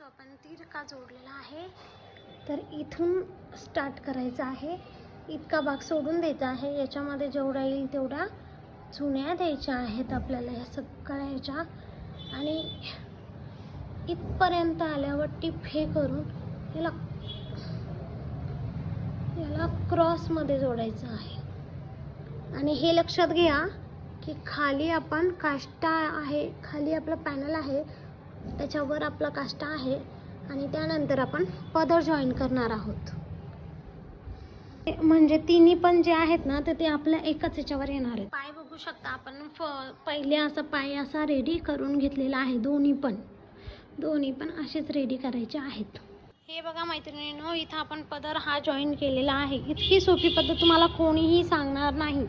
जो आपण तिरका जोडलेला आहे, तर इथून स्टार्ट करायचं आहे. इतका भाग सोडून द्यायचा आहे. याच्यामध्ये जेवढा येईल तेवढा चुन्या द्यायच्या आहेत आपल्याला या सगळ्याच्या. आणि इथपर्यंत आल्यावर टिप हे करून याला क्रॉसमध्ये जोडायचं आहे. आणि हे लक्षात घ्या की खाली आपण काष्टा आहे, खाली आपला पॅनल आहे, त्याच्यावर आपला काष्टा आहे आणि त्यानंतर आपण पदर जॉईन करणार आहोत. म्हणजे तिन्ही पण जे आहेत ना तर ते आपल्या एकाच याच्यावर येणार आहेत. पाय बघू शकता आपण पहिले असा पाय असा रेडी करून घेतलेला आहे. दोन्ही पण असेच रेडी करायचे आहेत. हे बघा मैत्रिणींनो, इथं आपण पदर हा जॉईन केलेला आहे. इतकी सोपी पद्धत तुम्हाला कोणीही सांगणार नाही.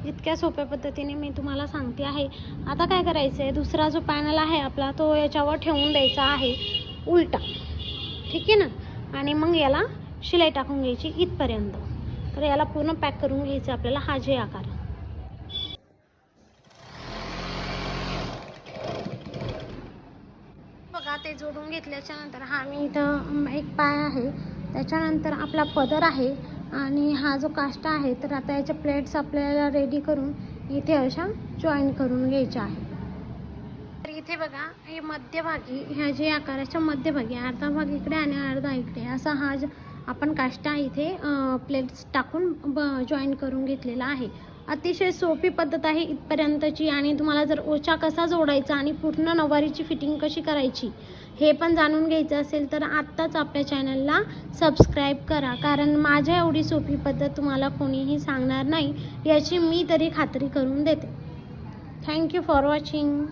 इतक्या सोप्या पद्धतीने मी तुम्हाला सांगते आहे. आता काय करायचं आहे, दुसरा जो पॅनल आहे आपला तो याच्यावर ठेवून द्यायचा आहे उलटा, ठीक आहे ना. आणि मग याला शिलाई टाकून घ्यायची इथपर्यंत. तर याला पूर्ण पॅक करून घ्यायचं आपल्याला हा जे आकार. बघा ते जोडून घेतल्याच्या नंतर हा मी इथं एक पाय आहे, त्याच्यानंतर आपला पदर आहे आणि हा जो काष्टा आहे. तर आता याच्या प्लेट्स आपल्याला रेडी करून इथे अशा जॉईन करून घ्यायच्या आहे. तर इथे बघा हे मध्यभागी ह्या जे आकाराच्या मध्यभागी अर्धा भाग इकडे आणि अर्धा इकडे असा हा आपण काष्टा इथे प्लेट्स टाकून जॉईन करून घेतलेला आहे. अतिशय सोपी पद्धत आहे इथपर्यंतची. आणि तुम्हाला जर ओचा कसा जोडायचा आणि पूर्ण नऊवारीची फिटिंग कशी करायची हे पण जाणून घ्यायचं असेल तर आत्ताच आपल्या चॅनलला सबस्क्राईब करा, कारण माझ्या एवढी सोपी पद्धत तुम्हाला कोणीही सांगणार नाही याची मी तरी खात्री करून देते. Thank you for watching.